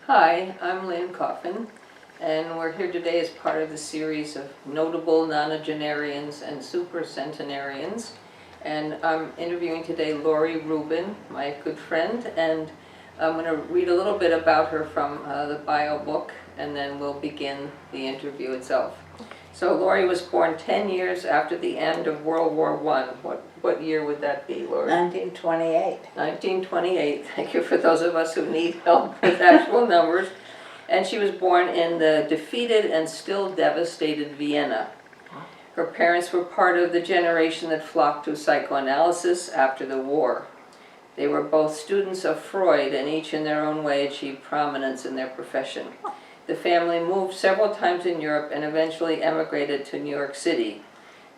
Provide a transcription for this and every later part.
Hi, I'm Lynn Coffin, and we're here today as part of the series of notable nonagenarians and supercentenarians. And I'm interviewing today Lore Rubin, my good friend, and I'm going to read a little bit about her from the bio book, and then we'll begin the interview itself. So Lore was born 10 years after the end of World War I. What year would that be, Lore? 1928. 1928. Thank you for those of us who need help with actual numbers. And she was born in the defeated and still devastated Vienna. Her parents were part of the generation that flocked to psychoanalysis after the war. They were both students of Freud and each in their own way achieved prominence in their profession. The family moved several times in Europe and eventually emigrated to New York City.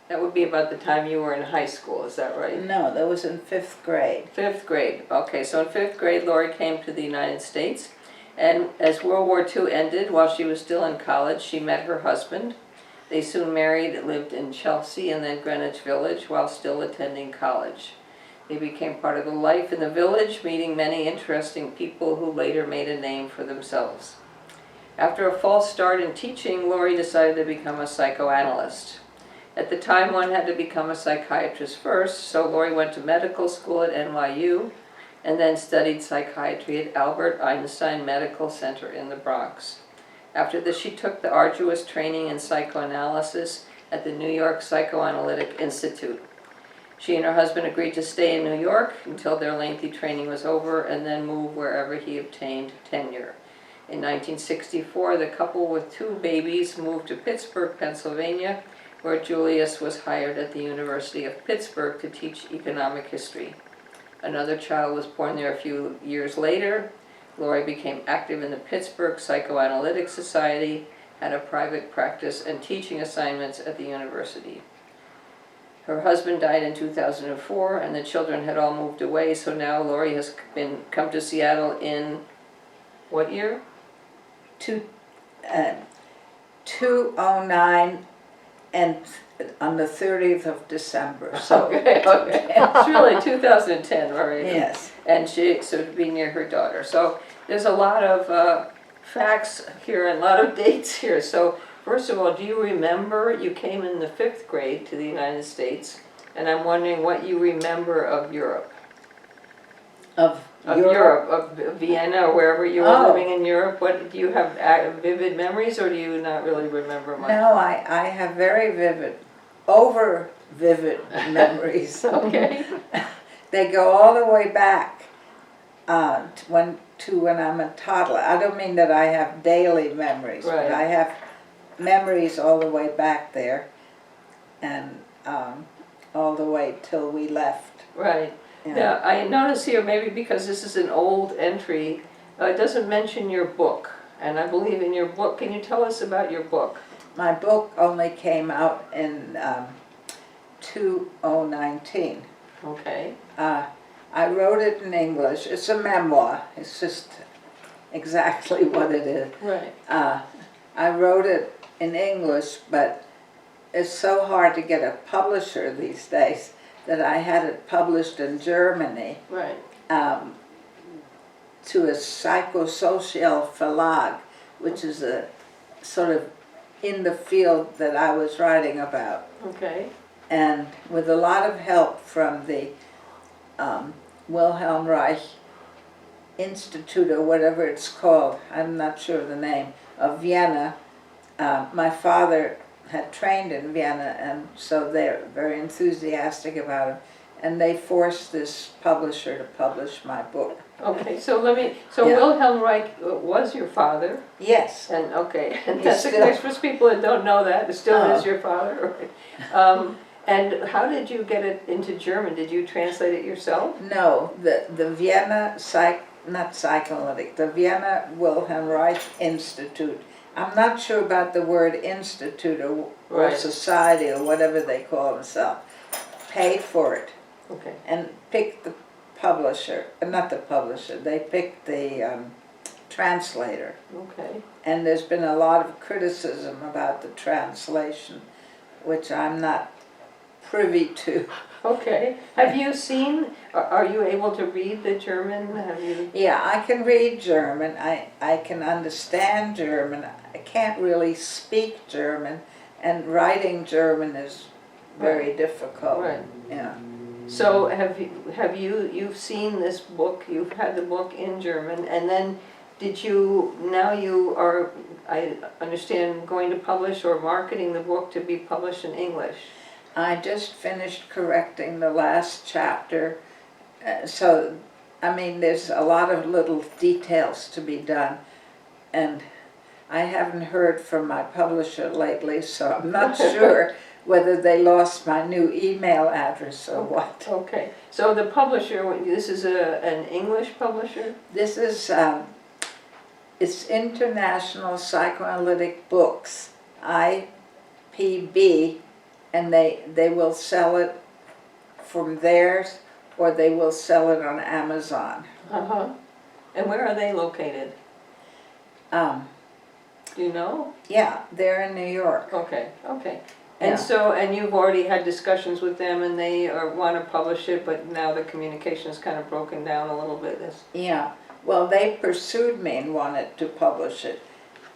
That would be about the time you were in high school, is that right? No, that was in 5th grade. 5th grade. Okay, so in 5th grade, Lore came to the United States, and as World War II ended, while she was still in college, she met her husband. They soon married, lived in Chelsea and then Greenwich Village while still attending college. They became part of the life in the village, meeting many interesting people who later made a name for themselves. After a false start in teaching, Lore decided to become a psychoanalyst. At the time, one had to become a psychiatrist first, so Lore went to medical school at NYU and then studied psychiatry at Albert Einstein Medical Center in the Bronx. After this, she took the arduous training in psychoanalysis at the New York Psychoanalytic Institute. She and her husband agreed to stay in New York until their lengthy training was over and then move wherever he obtained tenure. In 1964, the couple with 2 babies moved to Pittsburgh, Pennsylvania, where Julius was hired at the University of Pittsburgh to teach economic history. Another child was born there a few years later. Lore became active in the Pittsburgh Psychoanalytic Society, had a private practice and teaching assignments at the university. Her husband died in 2004, and the children had all moved away, so now Lore has come to Seattle in what year? 209 and on the 30th of December. So Okay. It's really 2010, right? yes. And so to be near her daughter. So there's a lot of facts here and a lot of dates here. So first of all, do you remember, you came in the 5th grade to the United States, and I'm wondering what you remember of Europe. Of Europe, of Vienna, or wherever you were living in Europe. What do you have vivid memories, or do you not really remember much? No, I have very vivid, over vivid memories. Okay. They go all the way back to when I'm a toddler. I don't mean that I have daily memories, Right. but I have memories all the way back there, and all the way till we left. Right. Yeah. Now, I notice here, maybe because this is an old entry, it doesn't mention your book. And I believe in your book, can you tell us about your book? My book only came out in 2019. Okay. I wrote it in English. It's a memoir. It's just exactly what it is. Right. I wrote it in English, but it's so hard to get a publisher these days that I had it published in Germany. Right. To a psychosocial verlag, which is a sort of in the field that I was writing about. Okay. And with a lot of help from the Willheim Reich Institute, or whatever it's called, I'm not sure of the name, of Vienna. My father had trained in Vienna, and so they're very enthusiastic about it. And they forced this publisher to publish my book. Okay, so yeah. Willheim Reich was your father? Yes. And okay, and He's that's for people that don't know that, it still Oh. is your father, right? And how did you get it into German? Did you translate it yourself? No, the Vienna not psychoanalytic, the Vienna Willheim Reich Institute. I'm not sure about the word institute or Right. society or whatever they call themselves. Paid for it Okay. and picked the publisher, not the publisher, they picked the translator. Okay. And there's been a lot of criticism about the translation, which I'm not privy to. Okay. Have you seen, are you able to read the German? Have you? Yeah, I can read German. I can understand German. I can't really speak German, and writing German is very difficult. Right. Yeah. So you've seen this book, you've had the book in German, and then now you are, I understand, going to publish or marketing the book to be published in English? I just finished correcting the last chapter, so I mean there's a lot of little details to be done, and I haven't heard from my publisher lately, so I'm not sure whether they lost my new email address or what. Okay, so the publisher, this is an English publisher? This is, it's International Psychoanalytic Books, IPB, and they will sell it from theirs, or they will sell it on Amazon. Uh-huh. And where are they located? Do you know? Yeah, they're in New York. Okay, okay. Yeah. And you've already had discussions with them and they want to publish it, but now the communication is kind of broken down a little bit. Yeah, well, they pursued me and wanted to publish it.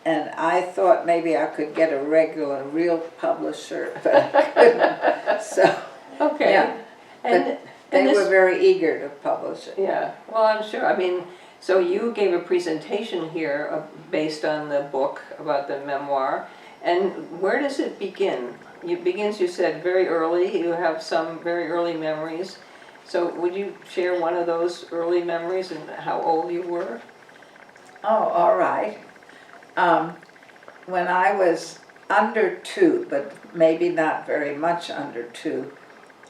And I thought maybe I could get a real publisher, but I couldn't. So, Okay. yeah. And they this, were very eager to publish it. yeah, well, I'm sure. I mean, so you gave a presentation here based on the book about the memoir. And where does it begin? It begins, you said, very early. You have some very early memories. So would you share one of those early memories and how old you were? Oh, all right. When I was under 2, but maybe not very much under 2,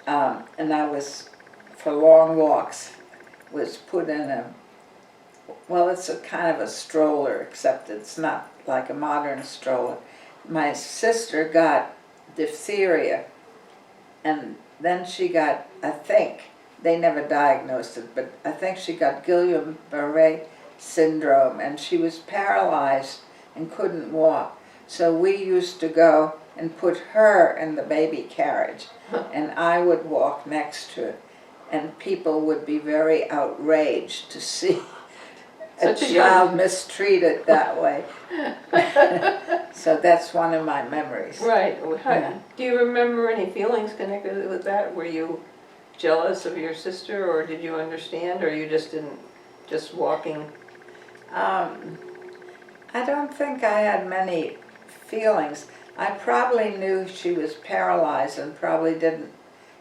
and I was, for long walks, was put in it's a kind of a stroller, except it's not like a modern stroller. My sister got diphtheria, and then she got, I think, they never diagnosed it, but I think she got Guillain-Barré syndrome, and she was paralyzed and couldn't walk. So we used to go and put her in the baby carriage, and I would walk next to her, and people would be very outraged to see a child mistreated that way. So that's one of my memories. Right. Yeah. Do you remember any feelings connected with that? Were you jealous of your sister, or did you understand, or you just didn't, just walking? I don't think I had many feelings. I probably knew she was paralyzed and probably didn't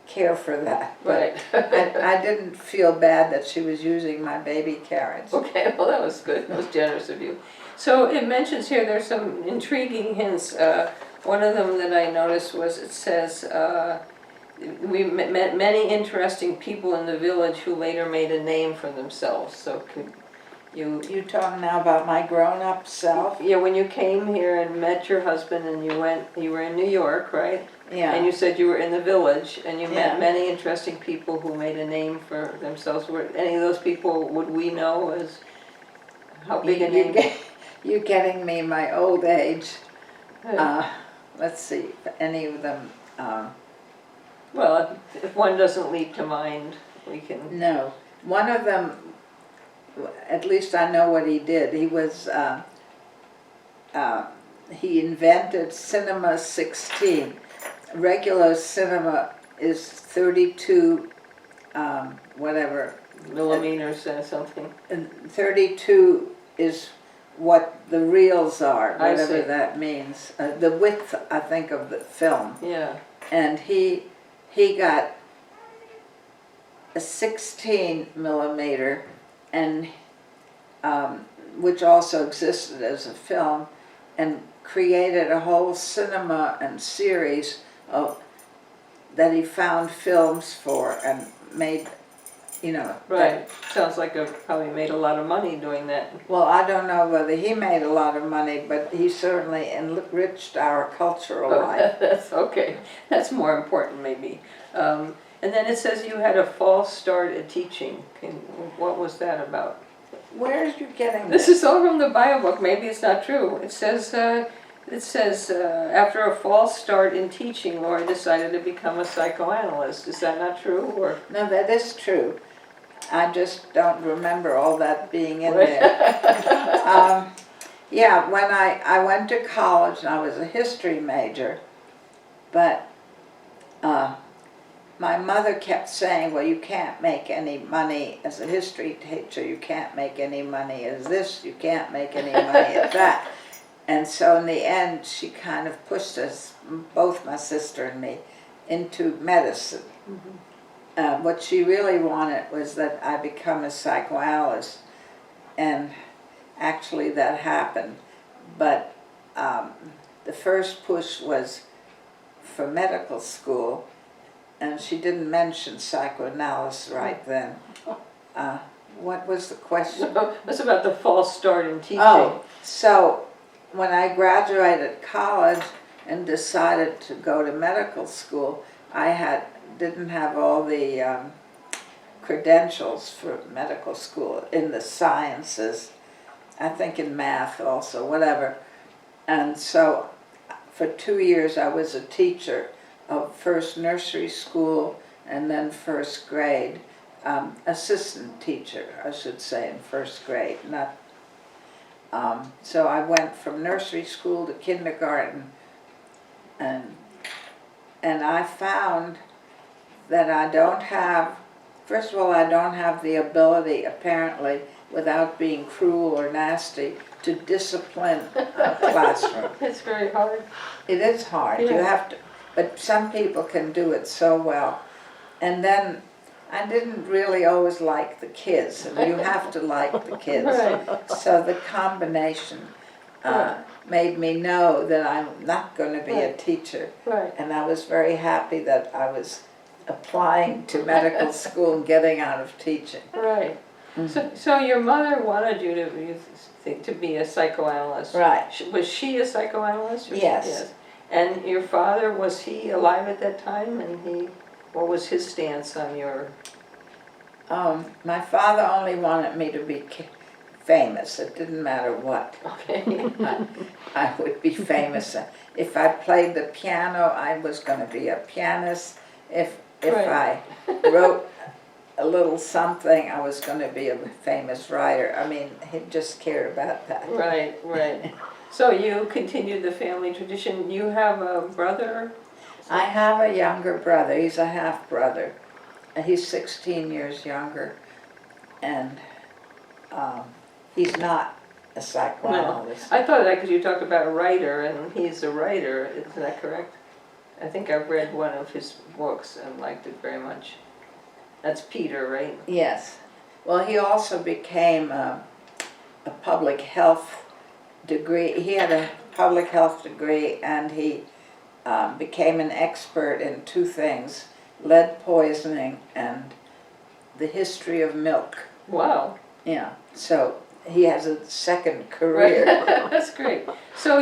care for that. But Right. I didn't feel bad that she was using my baby carriage. Okay, well that was good. That was generous of you. So it mentions here, there's some intriguing hints. One of them that I noticed was, it says, we met many interesting people in the village who later made a name for themselves. So could You talking now about my grown-up self? yeah, when you came here and met your husband and you were in New York, right? Yeah. And you said you were in the village and you Yeah. met many interesting people who made a name for themselves. Were any of those people, would we know as, how big a name? You're getting me my old age. Let's see, any of them. Well, if one doesn't leap to mind, we can. No, one of them, at least I know what he did. He was, he invented Cinema 16. Regular cinema is 32, whatever. Millimeters or something. And 32 is what the reels are, I whatever see. that means. The width, I think, of the film. Yeah. And he got a 16 millimeter, and which also existed as a film, and created a whole cinema and series of that he found films for and made, you know. Right. Sounds like probably made a lot of money doing that. Well, I don't know whether he made a lot of money, but he certainly enriched our cultural life. That's okay. That's more important, maybe. And then it says you had a false start at teaching. What was that about? Where are you getting This is all from the bio book. Maybe it's not true. It says It says, after a false start in teaching, Lore decided to become a psychoanalyst. Is that not true? Or No, that is true. I just don't remember all that being in there. Yeah, when I went to college and I was a history major, but my mother kept saying, well, you can't make any money as a history teacher, you can't make any money as this, you can't make any money as that. And so in the end, she kind of pushed us, both my sister and me, into medicine. What she really wanted was that I become a psychoanalyst, and actually that happened. But the first push was for medical school, and she didn't mention psychoanalysis right then. What was the question? It's about the false start in teaching. Oh, so when I graduated college and decided to go to medical school, I didn't have all the credentials for medical school in the sciences, I think in math also, whatever. And so for 2 years I was a teacher of first nursery school and then first grade, assistant teacher, I should say, in first grade. Not. So I went from nursery school to kindergarten, and I found that I don't have, first of all, I don't have the ability, apparently, without being cruel or nasty, to discipline a classroom. It's very hard. It is hard. Yeah. You have to, but some people can do it so well. And then I didn't really always like the kids, and you have to like the kids. Right. So the combination made me know that I'm not going to be a teacher. Right. And I was very happy that I was applying to medical school and getting out of teaching. Right. So your mother wanted you to be a psychoanalyst. Right. Was she a psychoanalyst? Yes. And your father, was he alive at that time? And what was his stance on your? My father only wanted me to be famous. It didn't matter what. Okay. I would be famous. If I played the piano, I was going to be a pianist. If Right. I wrote a little something, I was going to be a famous writer. I mean, he just cared about that. Right, right. So you continued the family tradition. You have a brother? I have a younger brother. He's a half-brother. He's 16 years younger, and he's not a psychoanalyst. No. I thought that because you talked about a writer, and he's a writer. Is that correct? I think I've read one of his books and liked it very much. That's Peter, right? Yes. Well, he also became a public health degree. He had a public health degree, and he became an expert in two things: lead poisoning and the history of milk. Wow. Yeah. So he has a second career. That's great. So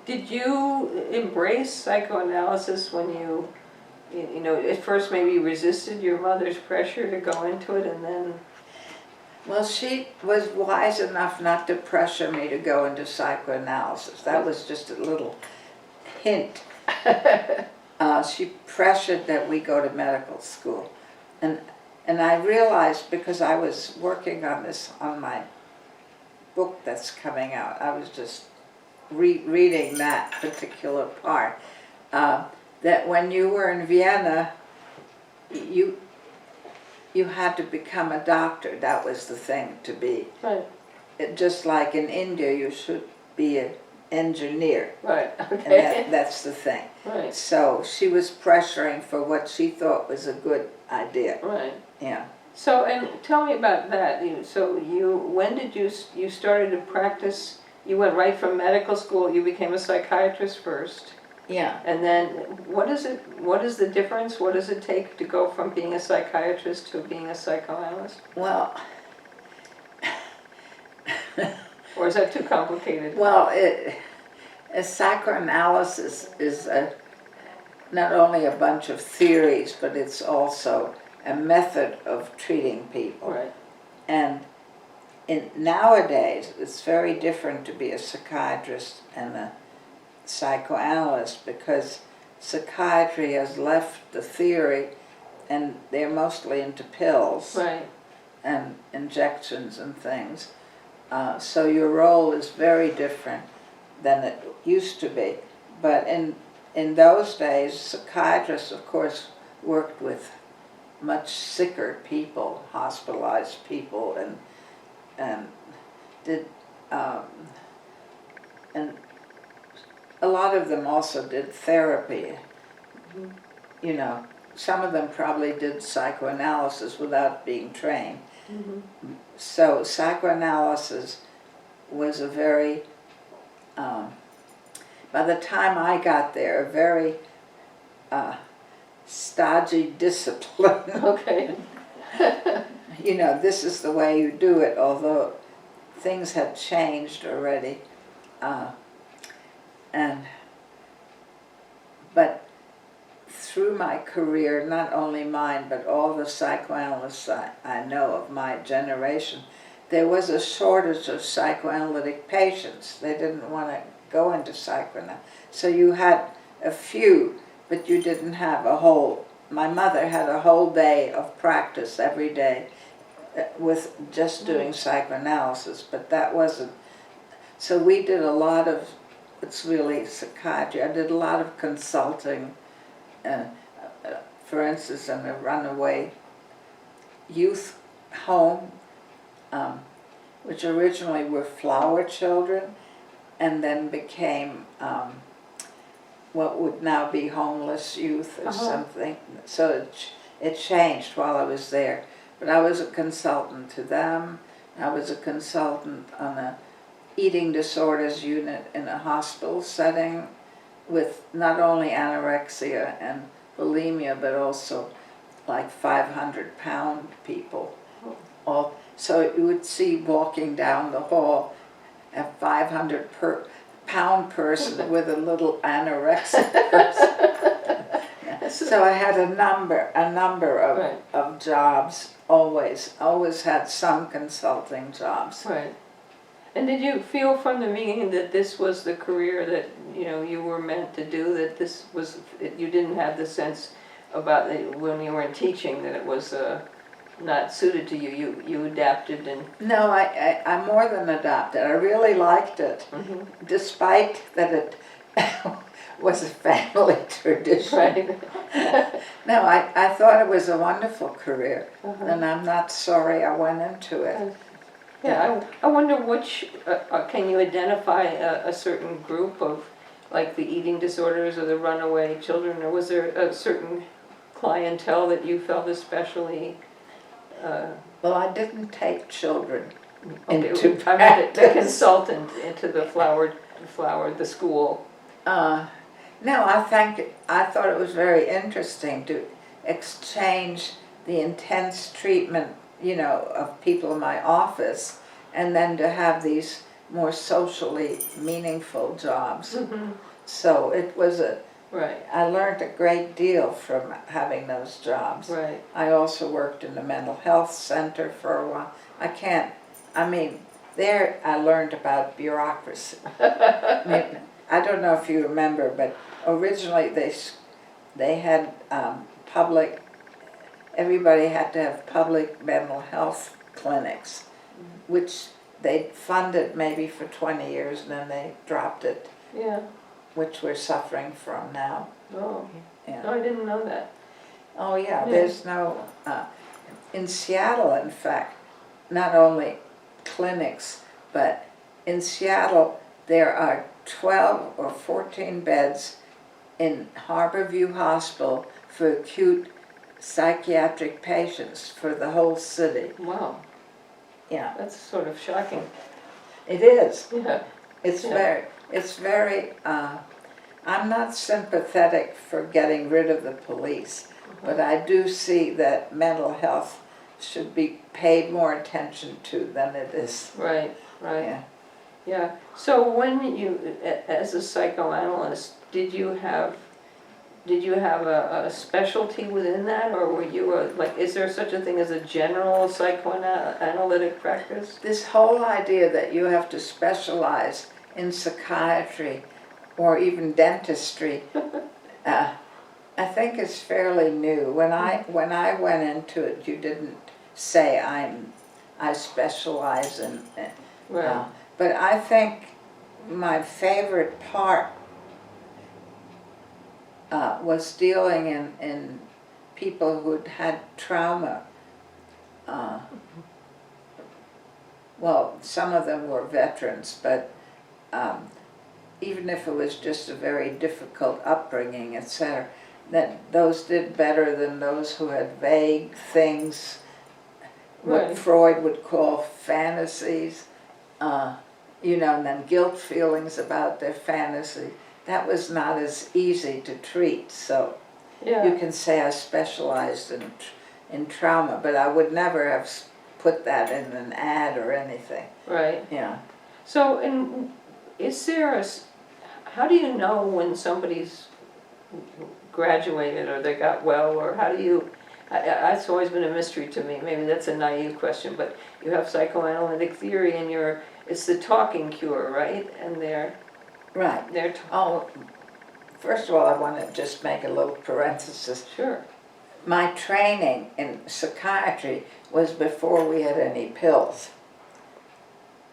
did you embrace psychoanalysis when you at first maybe resisted your mother's pressure to go into it, and then? Well, she was wise enough not to pressure me to go into psychoanalysis. That was just a little hint. She pressured that we go to medical school. And I realized, because I was working on this, on my book that's coming out, I was just reading that particular part, that when you were in Vienna, you had to become a doctor. That was the thing to be. Right. Just like in India, you should be an engineer. Right. Okay. And that's the thing. Right. So she was pressuring for what she thought was a good idea. Right. Yeah. So, and tell me about that. When did you started to practice? You went right from medical school. You became a psychiatrist first. Yeah. And then, what is the difference? What does it take to go from being a psychiatrist to being a psychoanalyst? Well, Or is that too complicated? well, a psychoanalysis is not only a bunch of theories, but it's also a method of treating people. Right. And nowadays, it's very different to be a psychiatrist and psychoanalyst because psychiatry has left the theory and they're mostly into pills Right. and injections and things. So your role is very different than it used to be. But in those days, psychiatrists, of course, worked with much sicker people, hospitalized people, and did and a lot of them also did therapy. Mhm. You know, some of them probably did psychoanalysis without being trained. Mhm. So psychoanalysis was a very, by the time I got there, a very stodgy discipline. Okay. You know, this is the way you do it, although things had changed already. But through my career, not only mine, but all the psychoanalysts I know of my generation, there was a shortage of psychoanalytic patients. They didn't want to go into psychoanalysis. So you had a few, but you didn't have a whole. My mother had a whole day of practice every day with just doing psychoanalysis, but that wasn't. So we did a lot of, it's really psychiatry. I did a lot of consulting. For instance, in a runaway youth home, which originally were flower children and then became what would now be homeless youth or something. So it changed while I was there. But I was a consultant to them. I was a consultant on a eating disorders unit in a hospital setting with not only anorexia and bulimia, but also like 500-pound people. So you would see walking down the hall a 500-pound person with a little anorexic person. So I had a number of jobs, always had some consulting jobs. Right. And did you feel from the beginning that this was the career that you were meant to do? That this was, you didn't have the sense about it when you were in teaching that it was not suited to you. You adapted and. No, I more than adapted. I really liked it, despite that it was a family tradition. Right. No, I thought it was a wonderful career, and I'm not sorry I went into it. Yeah, I wonder which, can you identify a certain group of, like the eating disorders or the runaway children, or was there a certain clientele that you felt especially? Well, I didn't take children Okay, into I meant the practice. consultant into the the school. No, I thought it was very interesting to exchange the intense treatment, of people in my office, and then to have these more socially meaningful jobs. So it was Right. I learned a great deal from having those jobs. Right. I also worked in the mental health center for a while. There I learned about bureaucracy. I don't know if you remember, but originally they had public. Everybody had to have public mental health clinics, which they funded maybe for 20 years, and then they dropped it. Yeah. Which we're suffering from now. Oh. Yeah. No, I didn't know that. Oh yeah, there's no. In Seattle, in fact, not only clinics, but in Seattle there are 12 or 14 beds in Harborview Hospital for acute psychiatric patients for the whole city. Wow. Yeah. That's sort of shocking. It is. Yeah. It's very, I'm not sympathetic for getting rid of the police, but I do see that mental health should be paid more attention to than it is. Right. Yeah. Yeah. So when you, as a psychoanalyst, did you have a specialty within that, or were you is there such a thing as a general psychoanalytic practice? This whole idea that you have to specialize in psychiatry or even dentistry, I think is fairly new. When I went into it, you didn't say I specialize in. Right. But I think my favorite part was dealing in people who'd had trauma. Well, some of them were veterans, but even if it was just a very difficult upbringing, etc., that those did better than those who had vague things, what Right. Freud would call fantasies, and then guilt feelings about their fantasy. That was not as easy to treat, so Yeah. you can say I specialized in trauma, but I would never have put that in an ad or anything. Right. Yeah. So, and is there how do you know when somebody's graduated or they got well, or how do you, that's always been a mystery to me. Maybe that's a naive question, but you have psychoanalytic theory and it's the talking cure, right? And Right. First of all, I want to just make a little parenthesis. Sure. My training in psychiatry was before we had any pills.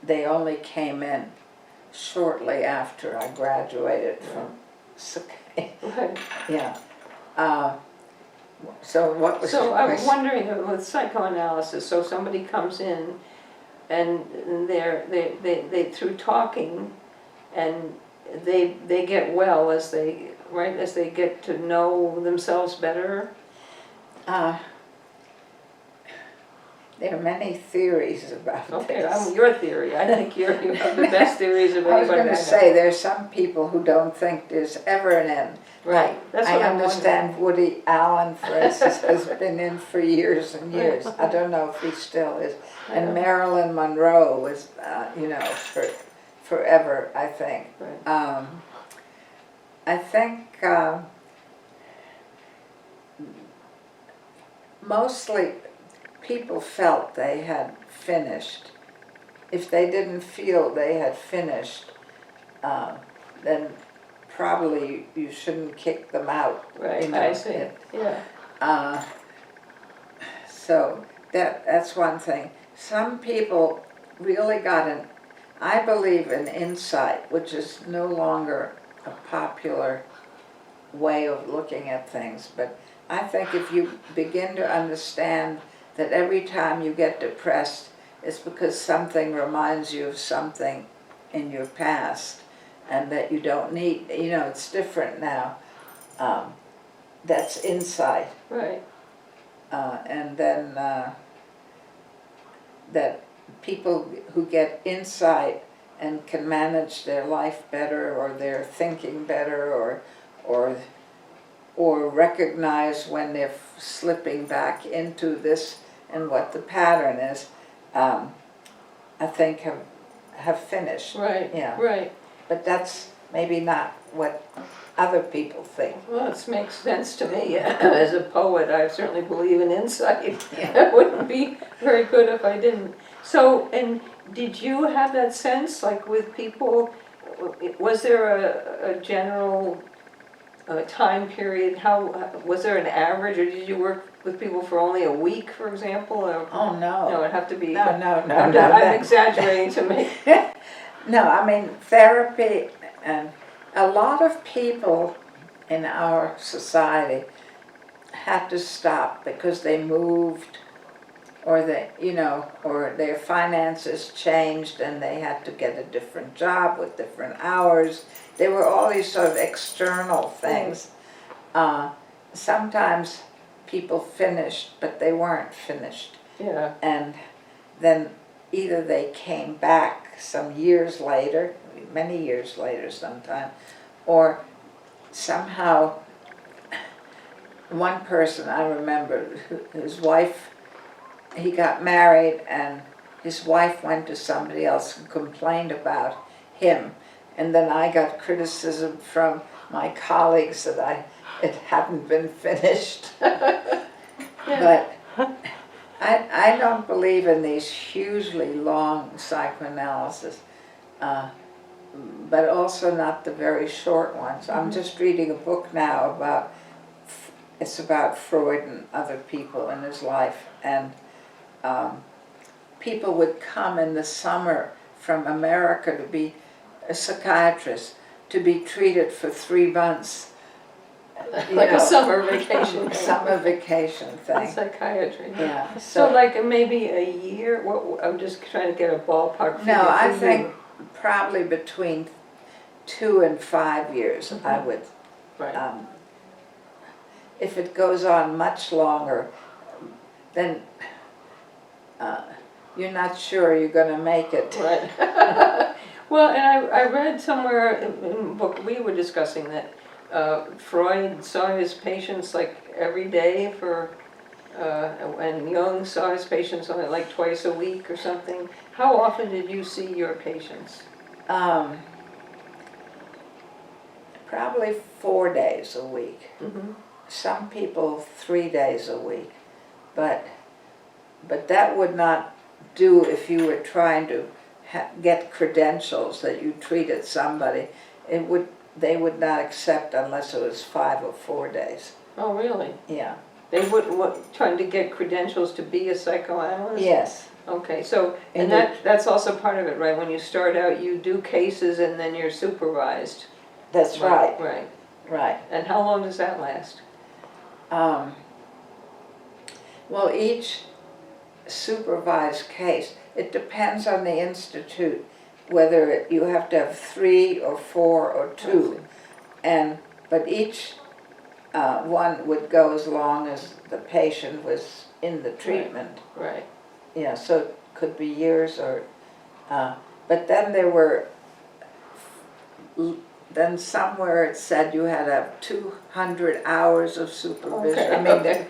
They only came in shortly after I graduated from psychiatry. Right. Yeah. So what was So your I'm question? wondering with psychoanalysis, so somebody comes in and they through talking and they get well as they get to know themselves better. There are many theories about Okay, this. your theory. I think you have the best theories of I was anybody. going to say there's some people who don't think there's ever an end. Right. That's I what I'm understand Woody Allen, for instance, has been in for years and years. I don't know if he still is. And Marilyn Monroe was, for forever, I think. Right. I think mostly people felt they had finished. If they didn't feel they had finished, then probably you shouldn't kick them out. Right. I see. Yeah. So that's one thing. Some people really got I believe in insight, which is no longer a popular way of looking at things, but I think if you begin to understand that every time you get depressed, it's because something reminds you of something in your past, and that you don't need, it's different now. That's insight. Right. And then that people who get insight and can manage their life better, or their thinking better, or recognize when they're slipping back into this and what the pattern is, I think have finished. Right. Yeah. Right. But that's maybe not what other people think. Well, it makes sense to me. As a poet, I certainly believe in insight. Yeah. It wouldn't be very good if I didn't. So, and did you have that sense, like with people, was there a general time period? How was there an average, or did you work with people for only a week, for example? Or, Oh, no. no, it'd have to be. No. I'm exaggerating to make. No, I mean, therapy, and a lot of people in our society had to stop because they moved, or or their finances changed and they had to get a different job with different hours. There were all these sort of external things. Sometimes people finished, but they weren't finished. Yeah. And then either they came back some years later, many years later sometime, or somehow one person I remember, his wife, he got married and his wife went to somebody else and complained about him. And then I got criticism from my colleagues that it hadn't been finished. But I don't believe in these hugely long psychoanalysis. but also not the very short ones. I'm just reading a book now about, it's about Freud and other people in his life, and people would come in the summer from America to be a psychiatrist, to be treated for 3 months. Like a summer vacation. Summer vacation thing. Psychiatry. Yeah. So like maybe a year? What, I'm just trying to get a ballpark figure. No, I for think you. probably between 2 and 5 years, I would. Right. If it goes on much longer, then you're not sure you're going to make it. Right. Well, and I read somewhere in a book we were discussing that Freud saw his patients like every day for, and Jung saw his patients only like twice a week or something. How often did you see your patients? Probably 4 days a week. Mm-hmm. Some people 3 days a week, but that would not do if you were trying to get credentials that you treated somebody. They would not accept unless it was 5 or 4 days. Oh, really? Yeah. They wouldn't trying to get credentials to be a psychoanalyst? Yes. Okay, so, and that's also part of it, right? When you start out, you do cases and then you're supervised. That's right. Right. Right. And how long does that last? Well, each supervised case, it depends on the institute, whether you have to have 3 or 4 or 2. But each one would go as long as the patient was in the treatment. Right. Yeah, so it could be years or, but then then somewhere it said you had to have 200 hours of supervision. Okay, I mean, okay.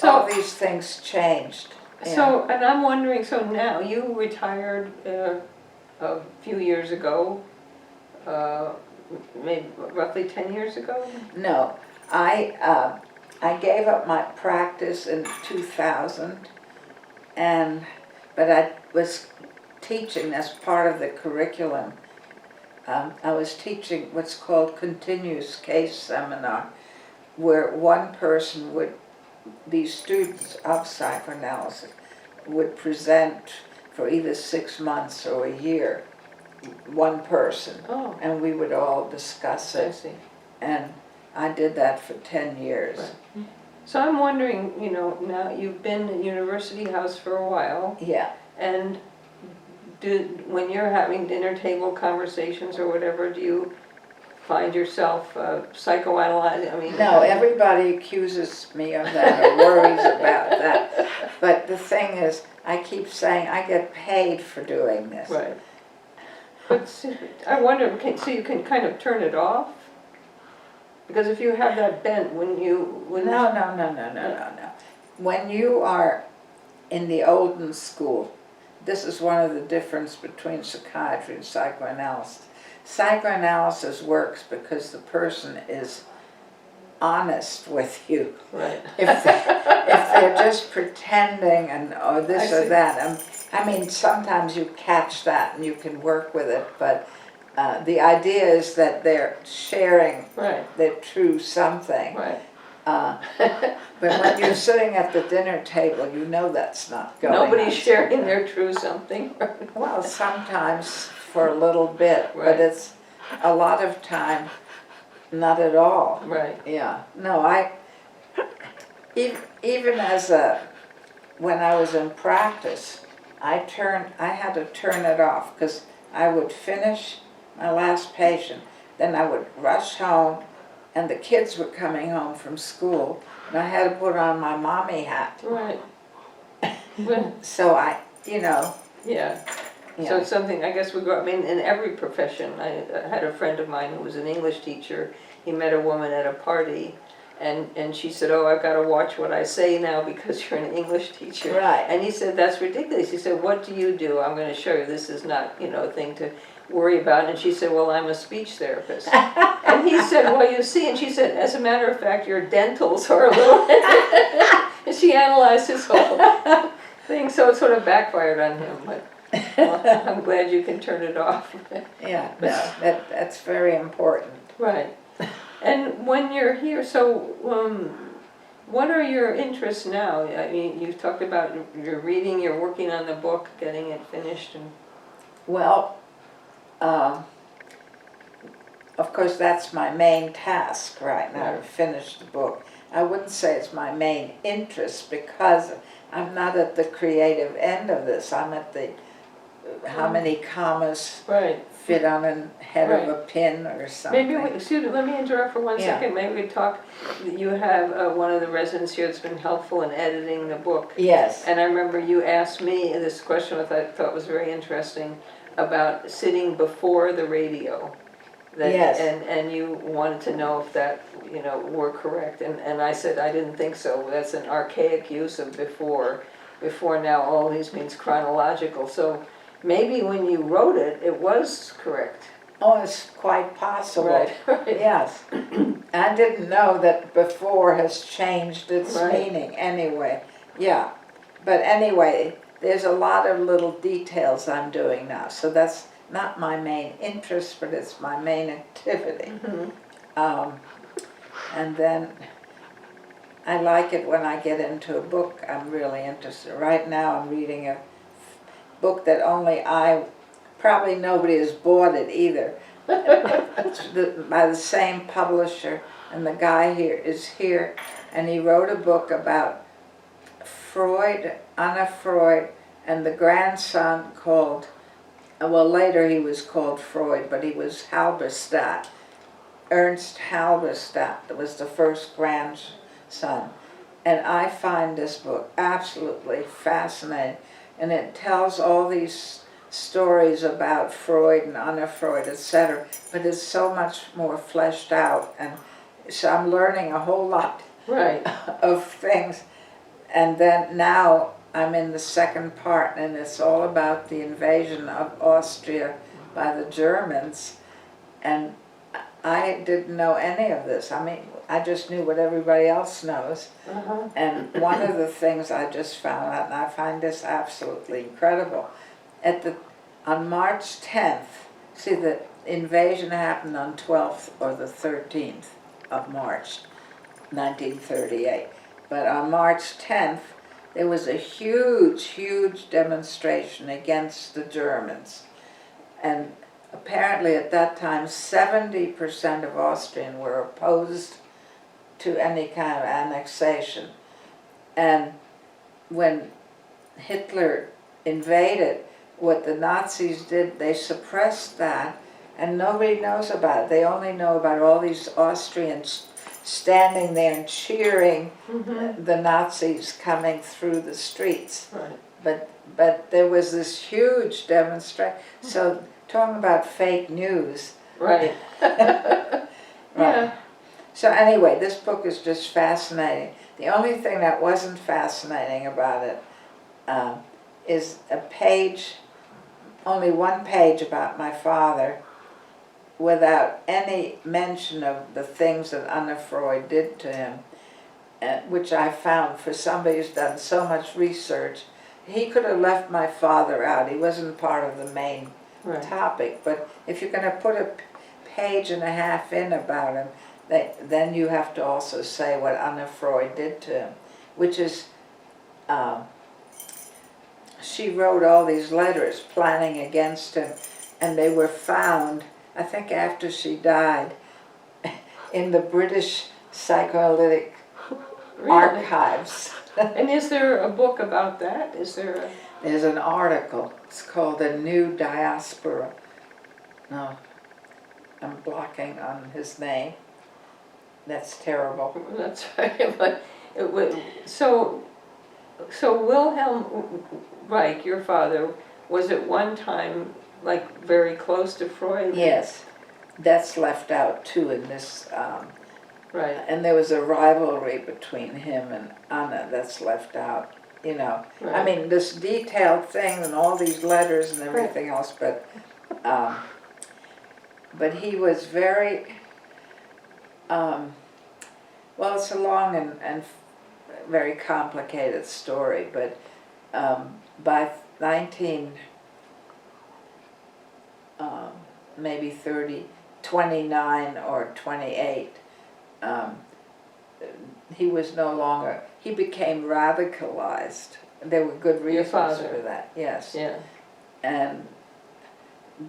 all these things changed. Yeah. So, and I'm wondering, so now you retired a few years ago, maybe roughly 10 years ago? No, I gave up my practice in 2000, but I was teaching as part of the curriculum. I was teaching what's called continuous case seminar, where one person would, these students of psychoanalysis, would present for either 6 months or a year, one person, and we would all discuss it. I see. And I did that for 10 years. Right. So I'm wondering, now you've been at University House for a while. Yeah. And when you're having dinner table conversations or whatever, do you find yourself psychoanalyzing? I mean, no, everybody accuses me of that or worries about that. But the thing is, I keep saying I get paid for doing this. Right. But I wonder, so you can kind of turn it off? Because if you have that bent, No. When you are in the olden school, this is one of the differences between psychiatry and psychoanalysis. Psychoanalysis works because the person is honest with you. Right. If they're just pretending or this or that, I mean, sometimes you catch that and you can work with it, but the idea is that they're sharing their true something. Right. But when you're sitting at the dinner table, you know that's not going on. Nobody's sharing their true something. Well, sometimes for a little bit, Right. but it's a lot of time, not at all. Right. Yeah. No, even when I was in practice, I had to turn it off because I would finish my last patient, then I would rush home, and the kids were coming home from school, and I had to put on my mommy hat. Right. So Yeah. So it's something, I guess in every profession. I had a friend of mine who was an English teacher. He met a woman at a party, and she said, "Oh, I've got to watch what I say now because you're an English teacher." Right. And he said, "That's ridiculous." He said, "What do you do? I'm going to show you. This is not, a thing to worry about." And she said, "Well, I'm a speech therapist." And he said, "Well, you see," and she said, "As a matter of fact, your dentals are a little..." And she analyzed his whole thing, so it sort of backfired on him. But Well, I'm glad you can turn it off. Yeah, no, that's very important. Right. And when you're here, so what are your interests now? I mean, you've talked about your reading, you're working on the book, getting it finished, and Well, um, of course, that's my main task right now, to Right. finish the book. I wouldn't say it's my main interest because I'm not at the creative end of this. I'm at the how many commas right. fit on a head of a pin or something. Maybe, excuse me, let me interrupt for one Yeah. second. Maybe we talk, you have one of the residents here that's been helpful in editing the book. Yes. And I remember you asked me this question, which I thought was very interesting, about sitting before the radio. Yes. And you wanted to know if that, were correct. And I said, I didn't think so. That's an archaic use of before. Before now always means chronological. So maybe when you wrote it, it was correct. Oh, it's quite possible. Right. Yes. I didn't know that before has changed its Right. meaning anyway. Yeah. But anyway, there's a lot of little details I'm doing now. So that's not my main interest, but it's my main activity. And then I like it when I get into a book I'm really interested. Right now I'm reading a book that probably nobody has bought it either. It's by the same publisher, and the guy here is here, and he wrote a book about Freud, Anna Freud, and the grandson called, well, later he was called Freud, but he was Halberstadt. Ernst Halberstadt was the first grandson. And I find this book absolutely fascinating. And it tells all these stories about Freud and Anna Freud, etc. But it's so much more fleshed out. And so I'm learning a whole lot Right. of things. And then now I'm in the second part, and it's all about the invasion of Austria by the Germans. And I didn't know any of this. I mean, I just knew what everybody else knows. And one of the things I just found out, and I find this absolutely incredible, on March 10th, see, the invasion happened on 12th or the 13th of March, 1938. But on March 10th, there was a huge, huge demonstration against the Germans. And apparently at that time, 70% of Austrians were opposed to any kind of annexation. And when Hitler invaded, what the Nazis did, they suppressed that, and nobody knows about it. They only know about all these Austrians standing there and cheering the Nazis coming through the streets. Right. But there was this huge demonstration. So talking about fake news. Right. Right. Yeah. So anyway, this book is just fascinating. The only thing that wasn't fascinating about it is only one page about my father, without any mention of the things that Anna Freud did to him, which I found, for somebody who's done so much research, he could have left my father out. He wasn't part of the main topic. But if you're going to put a page and a half in about him, then you have to also say what Anna Freud did to him, which is, she wrote all these letters planning against him, and they were found, I think after she died, in the British psychoanalytic archives. And is there a book about that? Is there a... There's an article. It's called The New Diaspora. No, I'm blocking on his name. That's terrible. That's right. But so Willheim Reich, your father, was at one time like very close to Freud? Yes, that's left out too in this. Right. And there was a rivalry between him and Anna that's left out. Right. I mean, this detailed thing and all these letters and everything else, but he was very, well, it's a long and very complicated story, but by maybe 29 or 28, he was no longer, he became radicalized. There were good reasons for that, yes. Yeah. And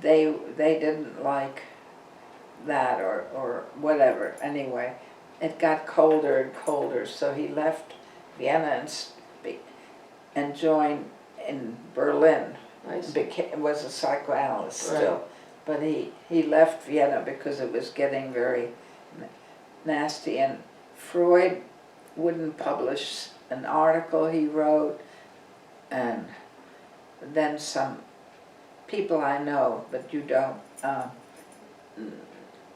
they didn't like that or whatever. Anyway, it got colder and colder, so he left Vienna and joined in Berlin. Was a psychoanalyst still, but he left Vienna because it was getting very nasty, and Freud wouldn't publish an article he wrote, and then some people I know, but you don't,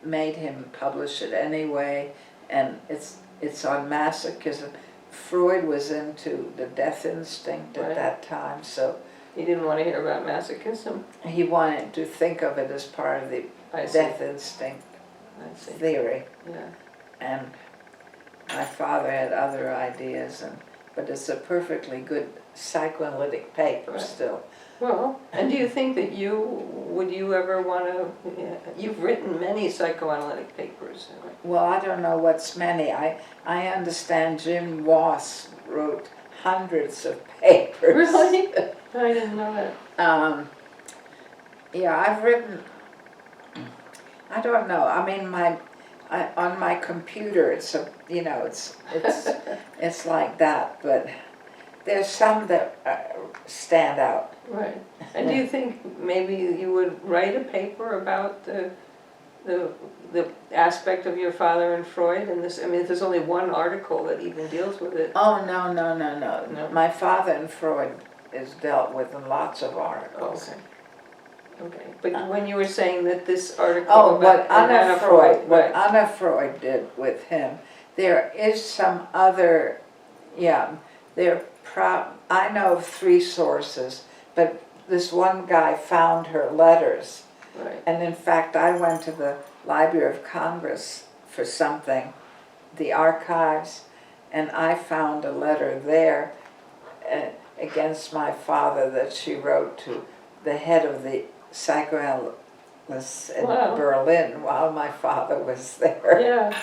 made him publish it anyway, and it's on masochism. Freud was into the death instinct at that time, so he didn't want to hear about masochism. He wanted to think of it as part of the death instinct theory. Yeah. And my father had other ideas, but it's a perfectly good psychoanalytic paper still. Well, and do you think that would you ever want to, you've written many psychoanalytic papers. Right? Well, I don't know what's many. I understand Jim Ross wrote hundreds of papers. Really? I didn't know that. Yeah, I've written, I don't know, I mean, on my computer, it's it's like that, but there's some that stand out. Right. And do you think maybe you would write a paper about the aspect of your father and Freud and this? I mean, there's only one article that even deals with it. Oh, no. My father and Freud is dealt with in lots of articles. Okay. But when you were saying that this article what Anna Freud did with him, there is some other, I know of 3 sources, but this one guy found her letters. Right. And in fact, I went to the Library of Congress for something, the archives, and I found a letter there against my father that she wrote to the head of the psychoanalysts in Berlin while my father was there. Yeah.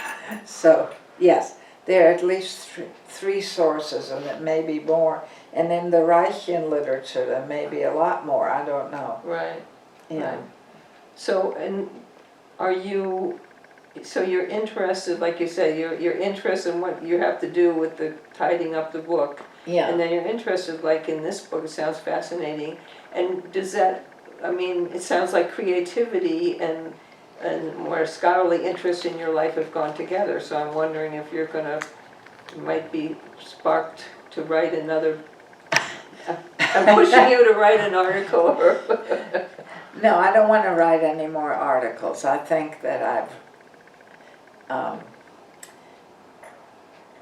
So, yes, there are at least 3 sources, and it may be more. And in the Reichian literature, there may be a lot more. I don't know. Right. Yeah. Right. So, and you're interested, like you say, you're interested in what you have to do with the tidying up the book. Yeah. And then you're interested, like in this book, it sounds fascinating. And does that, I mean, it sounds like creativity and more scholarly interest in your life have gone together. So I'm wondering if you're might be sparked to write another, I'm pushing you to write an article. Or No, I don't want to write any more articles. I think that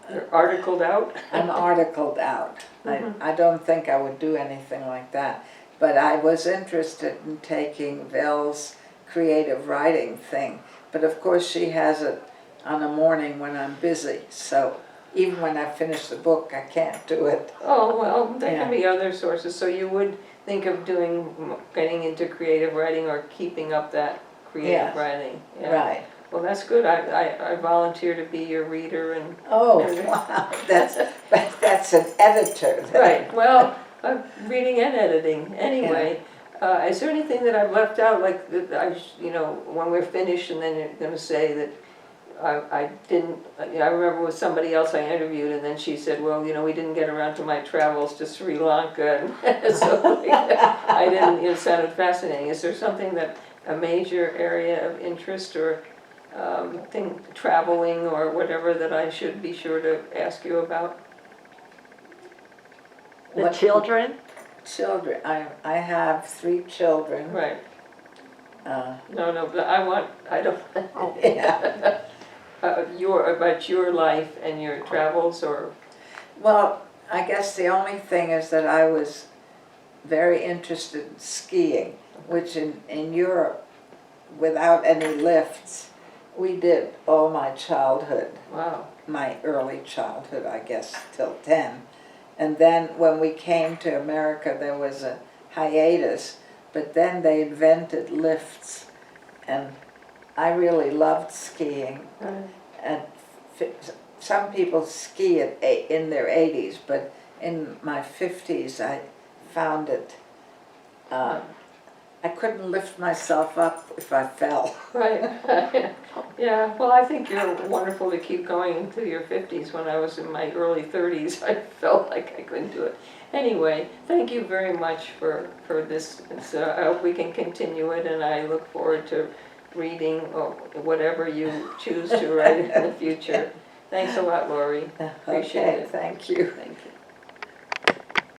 You're articled out? I'm articled out. I don't think I would do anything like that. But I was interested in taking Velle's creative writing thing. But of course she has it on a morning when I'm busy. So even when I finish the book, I can't do it. Oh, well, there can be other sources. So you would think of getting into creative writing or keeping up that creative writing. Yeah. Right. Well, that's good. I volunteer to be your reader and. Oh, wow! That's an editor. Then. Right. Well, I'm reading and editing anyway. Is there anything that I've left out, like that when we're finished, and then you're going to say that I didn't? I remember with somebody else I interviewed, and then she said, "Well, we didn't get around to my travels to Sri Lanka," and so I didn't. It sounded fascinating. Is there something that a major area of interest or traveling or whatever that I should be sure to ask you about? The children? Children. I have 3 children. Right. No, but I don't. Yeah. About your life and your travels, or? Well, I guess the only thing is that I was very interested in skiing, which in Europe, without any lifts, we did all my childhood. Wow. My early childhood, I guess, till 10. And then when we came to America, there was a hiatus, but then they invented lifts, and I really loved skiing. Right. And some people ski in their 80s, but in my 50s I found it, I couldn't lift myself up if I fell. Right. Yeah, well, I think you're wonderful to keep going into your 50s. When I was in my early 30s, I felt like I couldn't do it. Anyway, thank you very much for this. So I hope we can continue it, and I look forward to reading or whatever you choose to write in the future. Thanks a lot, Lori. Appreciate Okay, it. thank you. Thank you.